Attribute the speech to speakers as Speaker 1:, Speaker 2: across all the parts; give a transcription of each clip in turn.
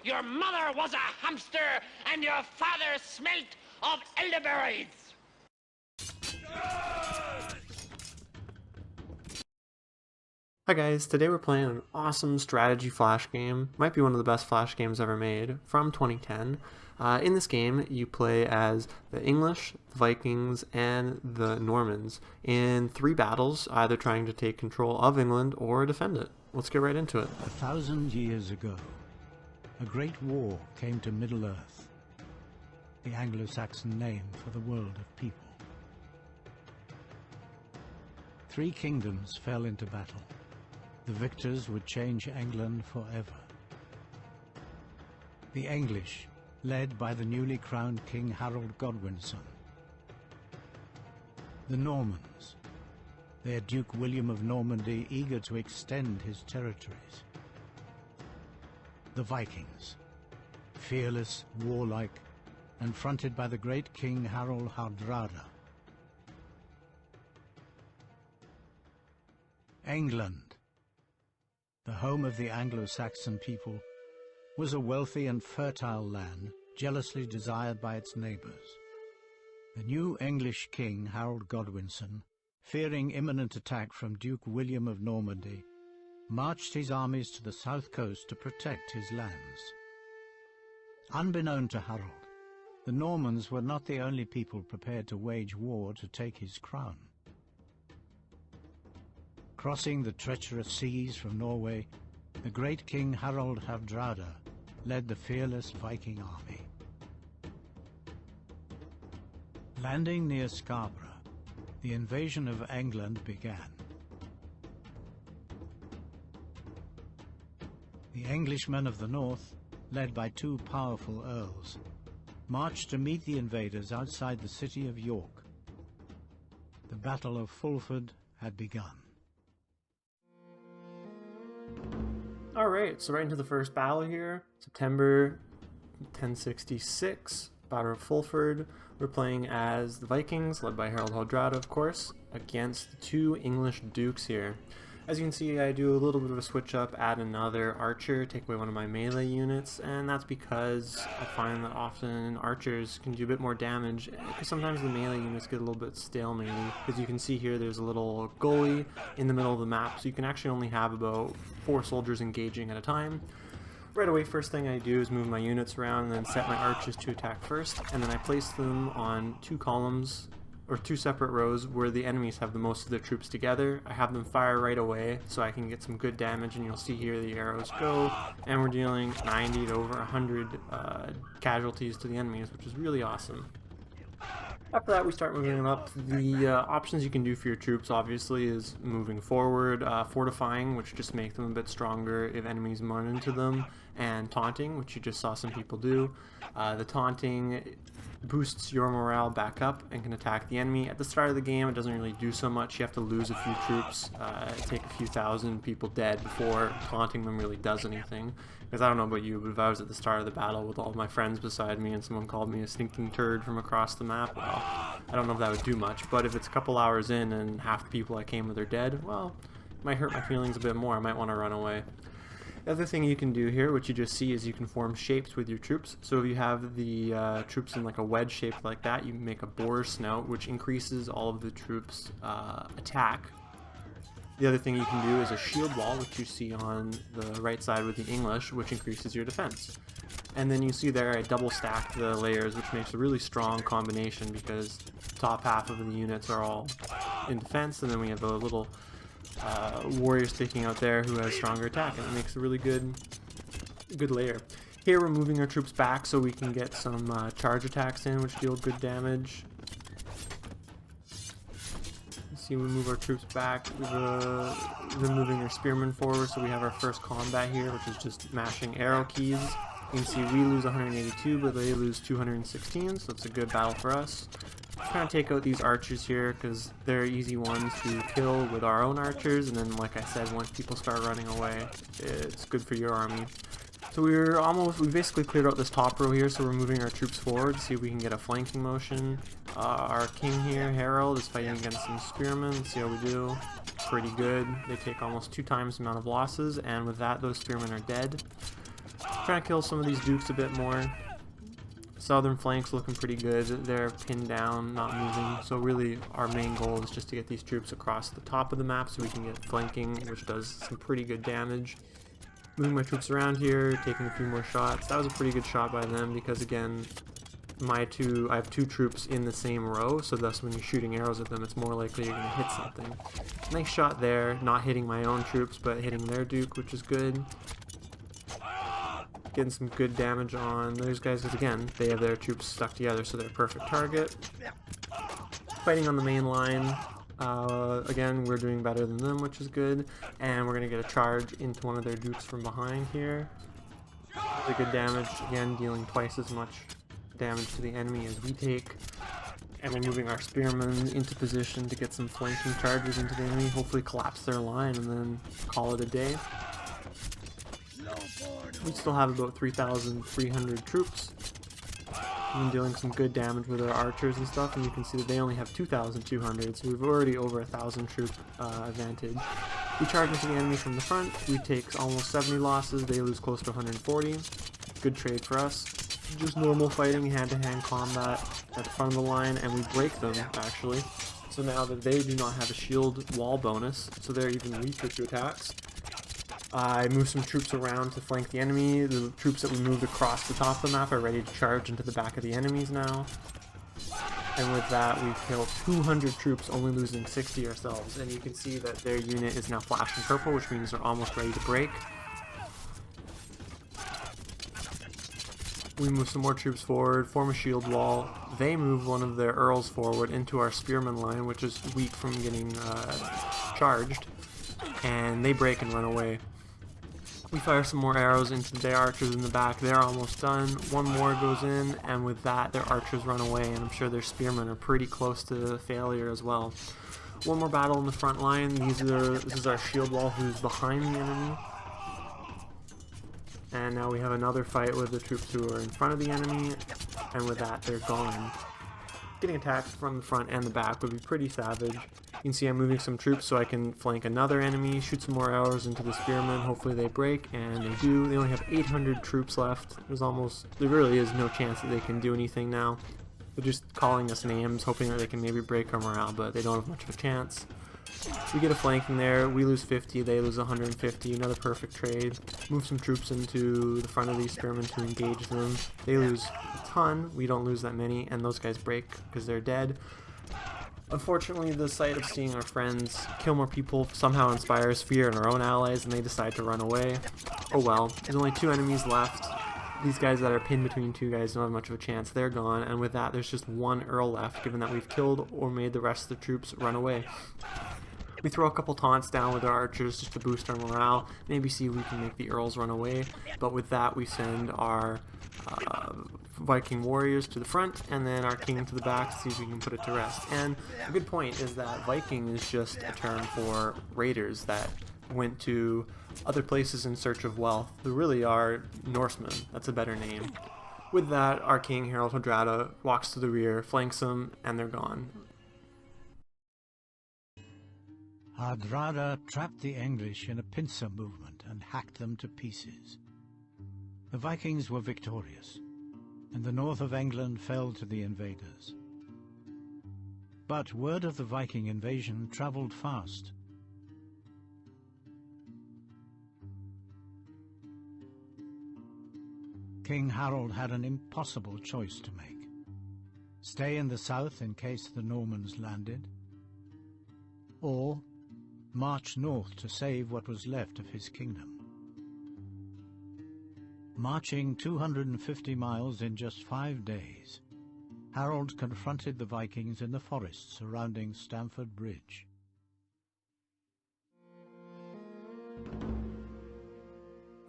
Speaker 1: Your mother was a hamster, and your father smelt of elderberries.
Speaker 2: Hi guys, today we're playing an awesome strategy flash game. Might be one of the best flash games ever made, from 2010. In this game, you play as the English, the Vikings, and the Normans in 3 battles, either trying to take control of England or defend it. Let's get right into it.
Speaker 3: 1,000 years ago, a great war came to Middle-earth, the Anglo-Saxon name for the world of people. 3 kingdoms fell into battle. The victors would change England forever. The English, led by the newly crowned King Harold Godwinson. The Normans, their Duke William of Normandy eager to extend his territories. The Vikings, fearless, warlike, and fronted by the great King Harald Hardrada. England, the home of the Anglo-Saxon people, was a wealthy and fertile land jealously desired by its neighbours. The new English king, Harold Godwinson, fearing imminent attack from Duke William of Normandy, marched his armies to the south coast to protect his lands. Unbeknown to Harold, the Normans were not the only people prepared to wage war to take his crown. Crossing the treacherous seas from Norway, the great King Harald Hardrada led the fearless Viking army. Landing near Scarborough, the invasion of England began. The Englishmen of the north, led by 2 powerful earls, marched to meet the invaders outside the city of York. The Battle of Fulford had begun.
Speaker 2: Alright, so right into the first battle here. September 1066, Battle of Fulford. We're playing as the Vikings, led by Harold Hardrada, of course, against the 2 English dukes here. As you can see, I do a little bit of a switch up, add another archer, take away one of my melee units, and that's because I find that often archers can do a bit more damage, because sometimes the melee units get a little bit stalemated. As you can see here, there's a little gully in the middle of the map, so you can actually only have about 4 soldiers engaging at a time. Right away, first thing I do is move my units around and then set my archers to attack first, and then I place them on 2 columns, or 2 separate rows where the enemies have the most of their troops together. I have them fire right away so I can get some good damage, and you'll see here the arrows go, and we're dealing 90 to over 100 casualties to the enemies, which is really awesome. After that, we start moving up. The options you can do for your troops, obviously, is moving forward, fortifying, which just makes them a bit stronger if enemies run into them, and taunting, which you just saw some people do. The taunting boosts your morale back up and can attack the enemy. At the start of the game, it doesn't really do so much. You have to lose a few troops, take a few thousand people dead before taunting them really does anything. Because I don't know about you, but if I was at the start of the battle with all of my friends beside me and someone called me a stinking turd from across the map, well, I don't know if that would do much. But if it's a couple hours in and half the people I came with are dead, well, it might hurt my feelings a bit more. I might want to run away. The other thing you can do here, which you just see, is you can form shapes with your troops. So if you have the troops in like a wedge shape like that, you can make a boar snout, which increases all of the troops' attack. The other thing you can do is a shield wall, which you see on the right side with the English, which increases your defense. And then you see there I double stack the layers, which makes a really strong combination because the top half of the units are all in defense, and then we have a little warrior sticking out there who has stronger attack, and it makes a really good layer. Here we're moving our troops back so we can get some charge attacks in, which deal good damage. See, we move our troops back. We're moving our spearmen forward, so we have our first combat here, which is just mashing arrow keys. You can see we lose 182, but they lose 216, so it's a good battle for us. Trying to take out these archers here because they're easy ones to kill with our own archers, and then like I said, once people start running away, it's good for your army. So we basically cleared out this top row here, so we're moving our troops forward to see if we can get a flanking motion. Our king here, Harold, is fighting against some spearmen. Let's see how we do. Pretty good. They take almost 2 times the amount of losses, and with that, those spearmen are dead. Trying to kill some of these dukes a bit more. Southern flank's looking pretty good. They're pinned down, not moving. So really our main goal is just to get these troops across the top of the map so we can get flanking, which does some pretty good damage. Moving my troops around here, taking a few more shots. That was a pretty good shot by them because, again, I have two troops in the same row, so thus when you're shooting arrows at them, it's more likely you're going to hit something. Nice shot there, not hitting my own troops, but hitting their duke, which is good. Getting some good damage on those guys, because again, they have their troops stuck together, so they're a perfect target. Fighting on the main line. Again, we're doing better than them, which is good. And we're going to get a charge into one of their dukes from behind here. Really good damage, again, dealing twice as much damage to the enemy as we take. And we're moving our spearmen into position to get some flanking charges into the enemy, hopefully collapse their line and then call it a day. We still have about 3,300 troops. I'm dealing some good damage with our archers and stuff, and you can see that they only have 2,200, so we've already over 1,000 troop advantage. We charge into the enemy from the front. We take almost 70 losses. They lose close to 140. Good trade for us. Just normal fighting, hand-to-hand combat at the front of the line, and we break them, actually. So now that they do not have a shield wall bonus, so they're even weaker to attacks. I moved some troops around to flank the enemy. The troops that we moved across the top of the map are ready to charge into the back of the enemies now. And with that, we've killed 200 troops, only losing 60 ourselves. And you can see that their unit is now flashing purple, which means they're almost ready to break. We move some more troops forward, form a shield wall. They move one of their earls forward into our spearman line, which is weak from getting charged. And they break and run away. We fire some more arrows into their archers in the back. They're almost done. One more goes in, and with that, their archers run away, and I'm sure their spearmen are pretty close to failure as well. One more battle in the front line. This is our shield wall who's behind the enemy. And now we have another fight with the troops who are in front of the enemy, and with that, they're gone. Getting attacked from the front and the back would be pretty savage. You can see I'm moving some troops so I can flank another enemy, shoot some more arrows into the spearmen, hopefully they break, and they do. They only have 800 troops left. There really is no chance that they can do anything now. They're just calling us names, hoping that they can maybe break our morale, but they don't have much of a chance. We get a flanking there, we lose 50, they lose 150, another perfect trade. Move some troops into the front of these spearmen to engage them. They lose a ton, we don't lose that many, and those guys break because they're dead. Unfortunately, the sight of seeing our friends kill more people somehow inspires fear in our own allies, and they decide to run away. Oh well, there's only 2 enemies left. These guys that are pinned between 2 guys don't have much of a chance, they're gone, and with that there's just 1 earl left, given that we've killed or made the rest of the troops run away. We throw a couple taunts down with our archers just to boost our morale, maybe see if we can make the earls run away, but with that we send our Viking warriors to the front and then our king to the back to see if we can put it to rest. And a good point is that Viking is just a term for raiders that went to other places in search of wealth. They really are Norsemen, that's a better name. With that, our king Harald Hardrada walks to the rear, flanks them, and they're gone.
Speaker 3: Hardrada trapped the English in a pincer movement and hacked them to pieces. The Vikings were victorious, and the north of England fell to the invaders. But word of the Viking invasion travelled fast. King Harold had an impossible choice to make. Stay in the south in case the Normans landed, or march north to save what was left of his kingdom. Marching 250 miles in just 5 days, Harold confronted the Vikings in the forest surrounding Stamford Bridge.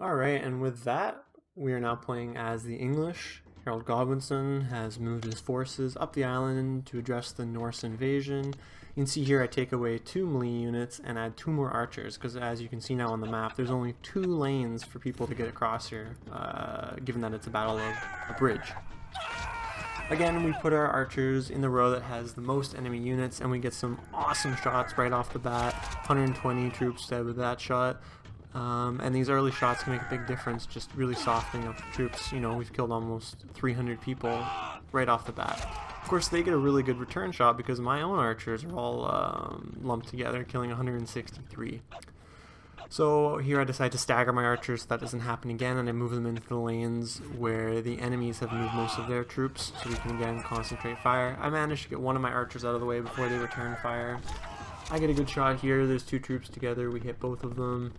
Speaker 2: Alright, and with that, we are now playing as the English. Harold Godwinson has moved his forces up the island to address the Norse invasion. You can see here I take away 2 melee units and add 2 more archers, because as you can see now on the map, there's only 2 lanes for people to get across here, given that it's a battle of a bridge. Again, we put our archers in the row that has the most enemy units, and we get some awesome shots right off the bat. 120 troops dead with that shot. And these early shots can make a big difference, just really softening up the troops. You know, we've killed almost 300 people right off the bat. Of course, they get a really good return shot because my own archers are all lumped together, killing 163. So here I decide to stagger my archers so that doesn't happen again, and I move them into the lanes where the enemies have moved most of their troops, so we can again concentrate fire. I managed to get one of my archers out of the way before they return fire. I get a good shot here. There's two troops together. We hit both of them.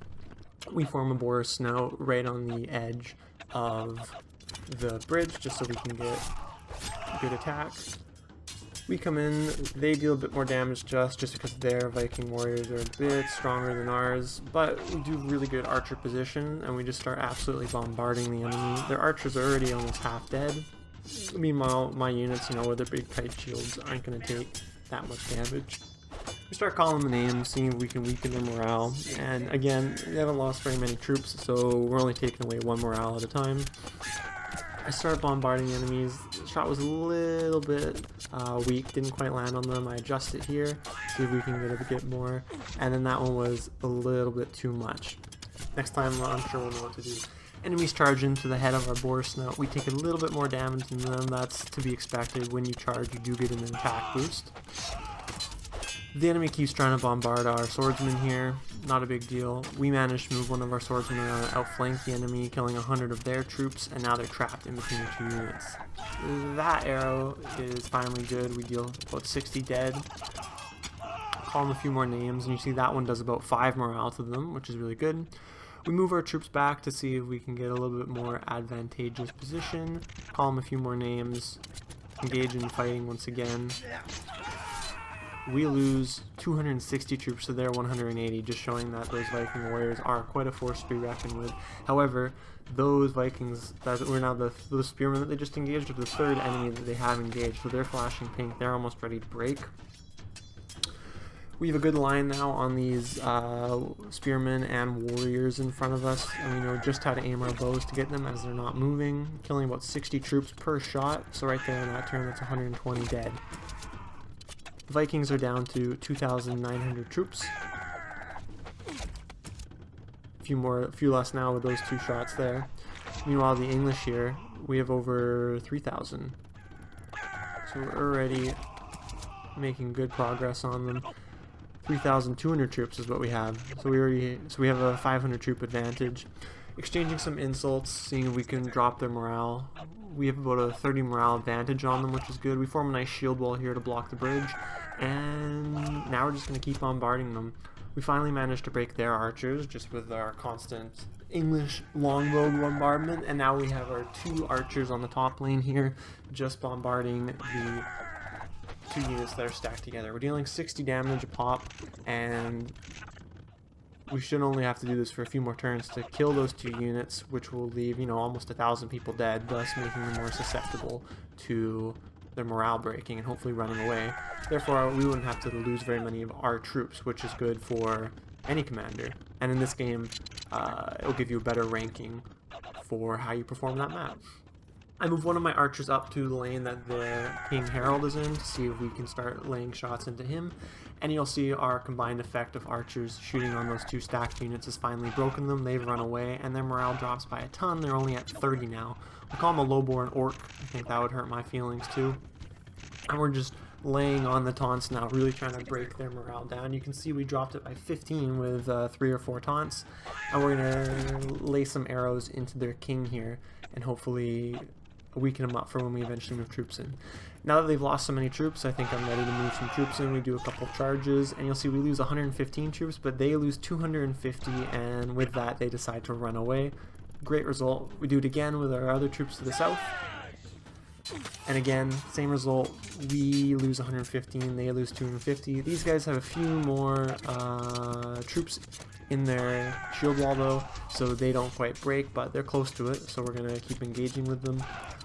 Speaker 2: We form a boar snout right on the edge of the bridge just so we can get a good attack. We come in, they deal a bit more damage to us just because their Viking warriors are a bit stronger than ours, but we do really good archer position and we just start absolutely bombarding the enemy. Their archers are already almost half dead. Meanwhile, my units, you know, with their big kite shields aren't going to take that much damage. We start calling the names, seeing if we can weaken their morale, and again, they haven't lost very many troops, so we're only taking away one morale at a time. I start bombarding the enemies. The shot was a little bit weak, didn't quite land on them. I adjust it here, see if we can get a bit more, and then that one was a little bit too much. Next time, I'm sure we'll know what to do. Enemies charge into the head of our boar snout. We take a little bit more damage than them. That's to be expected. When you charge, you do get an attack boost. The enemy keeps trying to bombard our swordsmen here. Not a big deal. We managed to move one of our swordsmen around and outflank the enemy, killing 100 of their troops, and now they're trapped in between the two units. That arrow is finally good. We deal about 60 dead. Call them a few more names, and you see that one does about 5 morale to them, which is really good. We move our troops back to see if we can get a little bit more advantageous position. Call them a few more names. Engage in fighting once again. We lose 260 troops to their 180, just showing that those Viking warriors are quite a force to be reckoned with. However, those Vikings that were now those spearmen that they just engaged are the third enemy that they have engaged, so they're flashing pink. They're almost ready to break. We have a good line now on these spearmen and warriors in front of us, and we know just how to aim our bows to get them as they're not moving, killing about 60 troops per shot. So right there in that turn, that's 120 dead. The Vikings are down to 2,900 troops. A few less now with those two shots there. Meanwhile, the English here, we have over 3,000. So we're already making good progress on them. 3,200 troops is what we have. So we have a 500 troop advantage. Exchanging some insults, seeing if we can drop their morale. We have about a 30 morale advantage on them, which is good. We form a nice shield wall here to block the bridge, and now we're just going to keep bombarding them. We finally managed to break their archers just with our constant English longbow bombardment, and now we have our 2 archers on the top lane here just bombarding the 2 units that are stacked together. We're dealing 60 damage a pop, and we should only have to do this for a few more turns to kill those 2 units, which will leave, you know, almost 1,000 people dead, thus making them more susceptible to their morale breaking and hopefully running away. Therefore, we wouldn't have to lose very many of our troops, which is good for any commander. And in this game, it'll give you a better ranking for how you perform that map. I move one of my archers up to the lane that the King Harold is in to see if we can start laying shots into him. And you'll see our combined effect of archers shooting on those 2 stacked units has finally broken them. They've run away, and their morale drops by a ton. They're only at 30 now. We call him a lowborn orc. I think that would hurt my feelings too. And we're just laying on the taunts now, really trying to break their morale down. You can see we dropped it by 15 with 3 or 4 taunts. And we're going to lay some arrows into their king here, and hopefully weaken them up for when we eventually move troops in. Now that they've lost so many troops, I think I'm ready to move some troops in. We do a couple charges, and you'll see we lose 115 troops, but they lose 250, and with that they decide to run away. Great result. We do it again with our other troops to the south, and again, same result. We lose 115, they lose 250. These guys have a few more troops in their shield wall though, so they don't quite break, but they're close to it, so we're going to keep engaging with them.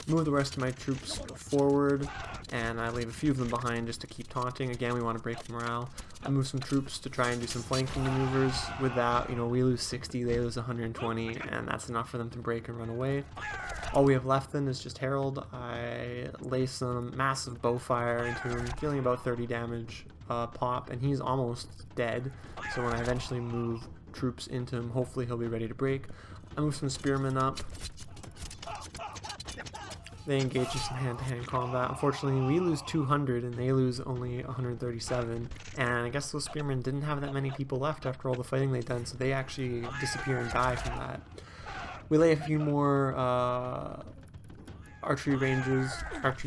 Speaker 2: Move the rest of my troops forward, and I leave a few of them behind just to keep taunting. Again, we want to break the morale. I move some troops to try and do some flanking maneuvers. With that, you know, we lose 60, they lose 120, and that's enough for them to break and run away. All we have left then is just Harold. I lay some massive bow fire into him, dealing about 30 damage pop, and he's almost dead. So when I eventually move troops into him. Hopefully he'll be ready to break. I move some spearmen up. They engage in some hand-to-hand combat. Unfortunately, we lose 200 and they lose only 137. And I guess those spearmen didn't have that many people left after all the fighting they'd done, so they actually disappear and die from that. We lay a few more archery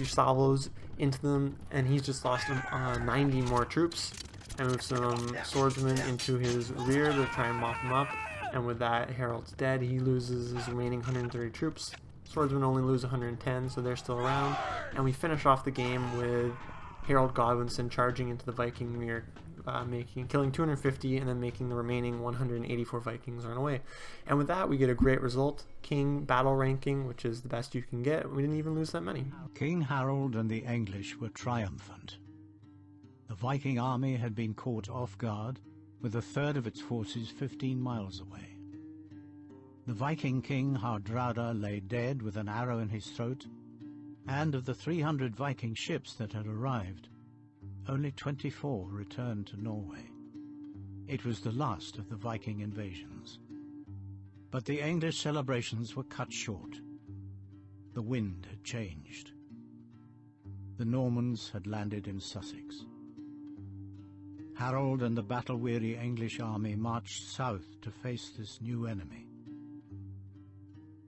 Speaker 2: salvos into them, and he's just lost 90 more troops. I move some swordsmen into his rear to try and mop him up, and with that, Harold's dead. He loses his remaining 130 troops. Swordsmen only lose 110, so they're still around. And we finish off the game with Harold Godwinson charging into the Viking rear, killing 250 and then making the remaining 184 Vikings run away. And with that, we get a great result. King battle ranking, which is the best you can get. We didn't even lose that many.
Speaker 3: King Harold and the English were triumphant. The Viking army had been caught off guard, with a third of its forces 15 miles away. The Viking king Hardrada lay dead with an arrow in his throat, and of the 300 Viking ships that had arrived, only 24 returned to Norway. It was the last of the Viking invasions. But the English celebrations were cut short. The wind had changed. The Normans had landed in Sussex. Harold and the battle-weary English army marched south to face this new enemy.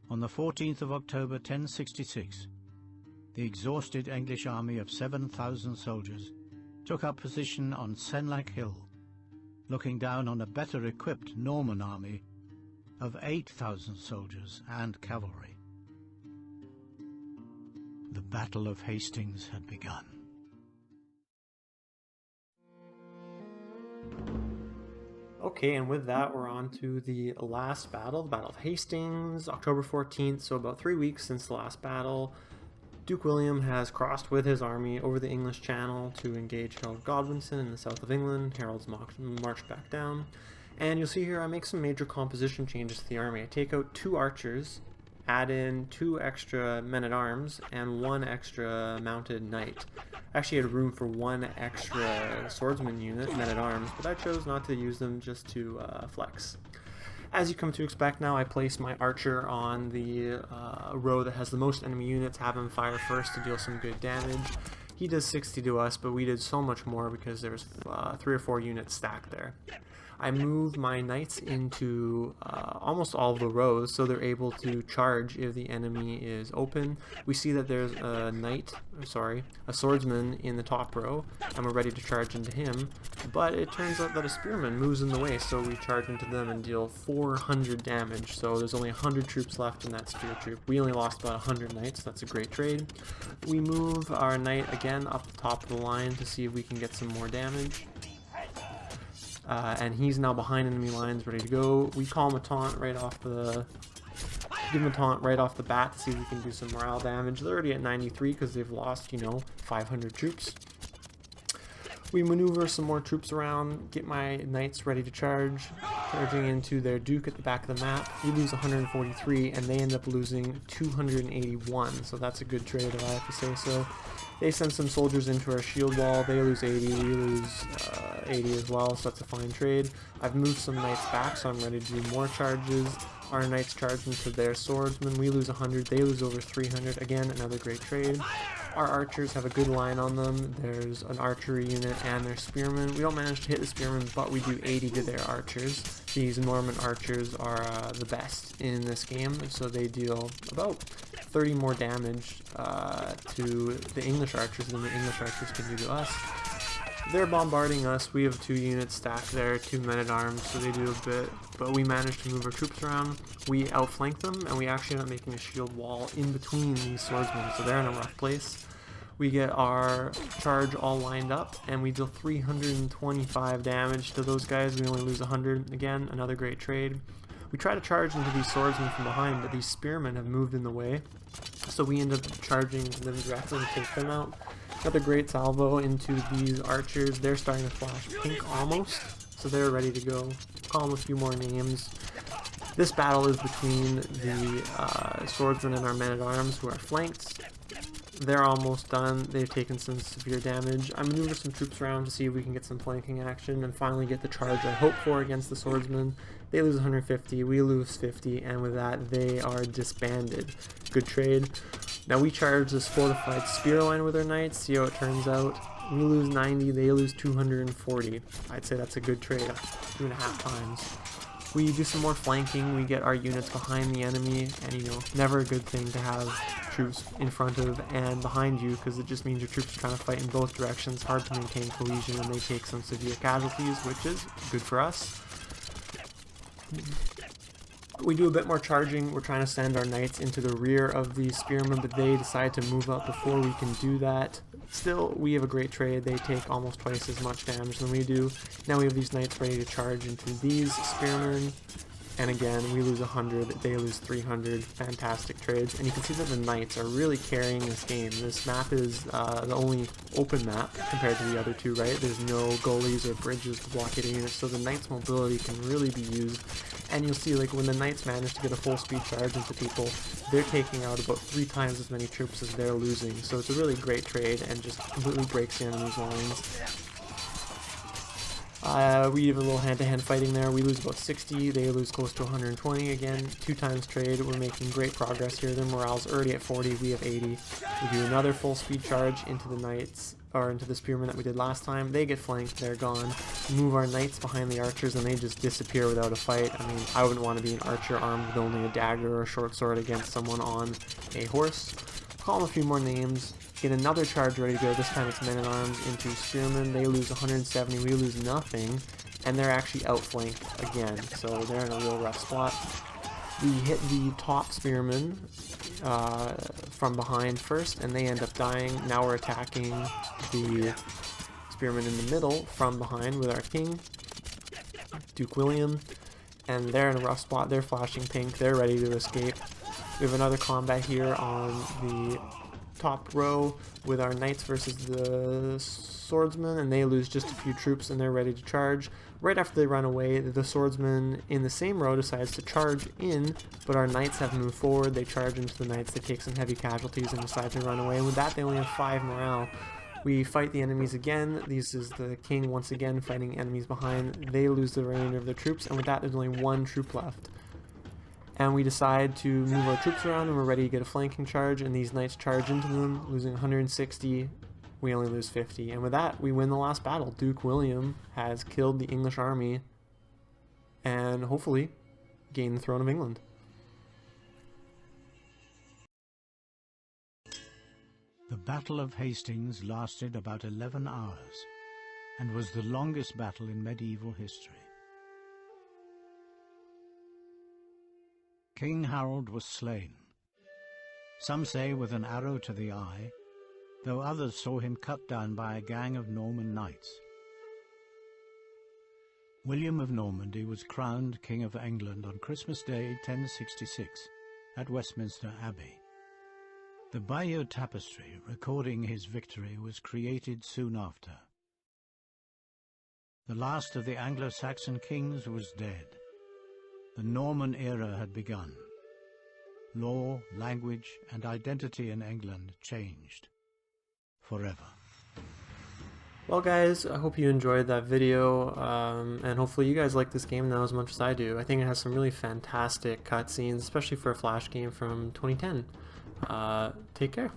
Speaker 3: On the 14th of October 1066, the exhausted English army of 7,000 soldiers took up position on Senlac Hill, looking down on a better equipped Norman army of 8,000 soldiers and cavalry. The Battle of Hastings had begun.
Speaker 2: Okay, and with that, we're on to the last battle, the Battle of Hastings, October 14th, so about 3 weeks since the last battle. Duke William has crossed with his army over the English Channel to engage Harold Godwinson in the south of England. Harold's marched back down. And you'll see here I make some major composition changes to the army. I take out 2 archers, add in 2 extra men-at-arms, and 1 extra mounted knight. I actually had room for 1 extra swordsman unit, men-at-arms, but I chose not to use them just to flex. As you come to expect now, I place my archer on the row that has the most enemy units, have him fire first to deal some good damage. He does 60 to us, but we did so much more because there's 3 or 4 units stacked there. I move my knights into almost all of the rows, so they're able to charge if the enemy is open. We see that there's a swordsman in the top row, and we're ready to charge into him, but it turns out that a spearman moves in the way, so we charge into them and deal 400 damage, so there's only 100 troops left in that spear troop. We only lost about 100 knights, that's a great trade. We move our knight again up the top of the line to see if we can get some more damage. And he's now behind enemy lines, ready to go. We call him a taunt right off the... Give him a taunt right off the bat to see if we can do some morale damage. They're already at 93 because they've lost, 500 troops. We maneuver some more troops around, get my knights ready to charge, charging into their duke at the back of the map. We lose 143, and they end up losing 281, so that's a good trade if I have to say so. They send some soldiers into our shield wall, they lose 80, we lose 80 as well, so that's a fine trade. I've moved some knights back, so I'm ready to do more charges. Our knights charge into their swordsmen, we lose 100, they lose over 300, again, another great trade. Our archers have a good line on them, there's an archery unit and their spearmen. We don't manage to hit the spearmen, but we do 80 to their archers. These Norman archers are the best in this game, so they deal about 30 more damage to the English archers than the English archers can do to us. They're bombarding us. We have 2 units stacked there, 2 men-at-arms, so they do a bit, but we managed to move our troops around. We outflank them, and we actually end up making a shield wall in between these swordsmen, so they're in a rough place. We get our charge all lined up, and we deal 325 damage to those guys. We only lose 100. Again, another great trade. We try to charge into these swordsmen from behind, but these spearmen have moved in the way, so we end up charging them directly to take them out. Another great salvo into these archers. They're starting to flash pink almost, so they're ready to go. Call them a few more names. This battle is between the swordsmen and our men-at-arms who are flanked. They're almost done. They've taken some severe damage. I maneuver some troops around to see if we can get some flanking action and finally get the charge I hope for against the swordsmen. They lose 150, we lose 50, and with that they are disbanded. Good trade. Now we charge this fortified spear line with our knights, see how it turns out. We lose 90, they lose 240. I'd say that's a good trade, 2.5 times. We do some more flanking, we get our units behind the enemy, and you know, never a good thing to have troops in front of and behind you, because it just means your troops are trying to fight in both directions, hard to maintain cohesion, and they take some severe casualties, which is good for us. We do a bit more charging. We're trying to send our knights into the rear of the spearmen, but they decide to move up before we can do that. Still, we have a great trade. They take almost twice as much damage than we do. Now we have these knights ready to charge into these spearmen. And again, we lose 100, they lose 300. Fantastic trades. And you can see that the knights are really carrying this game. This map is the only open map compared to the other two, right? There's no gullies or bridges to blockade units, so the knights' mobility can really be used. And you'll see, like, when the knights manage to get a full speed charge into people, they're taking out about 3 times as many troops as they're losing. So it's a really great trade and just completely breaks the enemy's lines. We have a little hand-to-hand fighting there. We lose about 60, they lose close to 120. Again, 2 times trade. We're making great progress here. Their morale's already at 40, we have 80. We do another full speed charge into the knights, or into the spearmen that we did last time. They get flanked, they're gone. We move our knights behind the archers and they just disappear without a fight. I mean, I wouldn't want to be an archer armed with only a dagger or a short sword against someone on a horse. Call them a few more names. Get another charge ready to go. This time it's men-at-arms into spearmen. They lose 170, we lose nothing, and they're actually outflanked again, so they're in a real rough spot. We hit the top spearmen from behind first, and they end up dying. Now we're attacking the spearmen in the middle from behind with our king, Duke William, and they're in a rough spot. They're flashing pink, they're ready to escape. We have another combat here on the top row with our knights versus the swordsmen, and they lose just a few troops and they're ready to charge. Right after they run away, the swordsman in the same row decides to charge in, but our knights have moved forward. They charge into the knights, they take some heavy casualties and decide to run away, and with that they only have 5 morale. We fight the enemies again. This is the king once again fighting enemies behind. They lose the remainder of their troops, and with that there's only 1 troop left. And we decide to move our troops around, and we're ready to get a flanking charge, and these knights charge into them, losing 160, we only lose 50. And with that, we win the last battle. Duke William has killed the English army, and hopefully gained the throne of England.
Speaker 3: The Battle of Hastings lasted about 11 hours, and was the longest battle in medieval history. King Harold was slain, some say with an arrow to the eye, though others saw him cut down by a gang of Norman knights. William of Normandy was crowned King of England on Christmas Day 1066 at Westminster Abbey. The Bayeux tapestry recording his victory was created soon after. The last of the Anglo-Saxon kings was dead. The Norman era had begun. Law, language, and identity in England changed forever.
Speaker 2: Well guys, I hope you enjoyed that video, and hopefully you guys like this game now as much as I do. I think it has some really fantastic cutscenes, especially for a Flash game from 2010. Take care.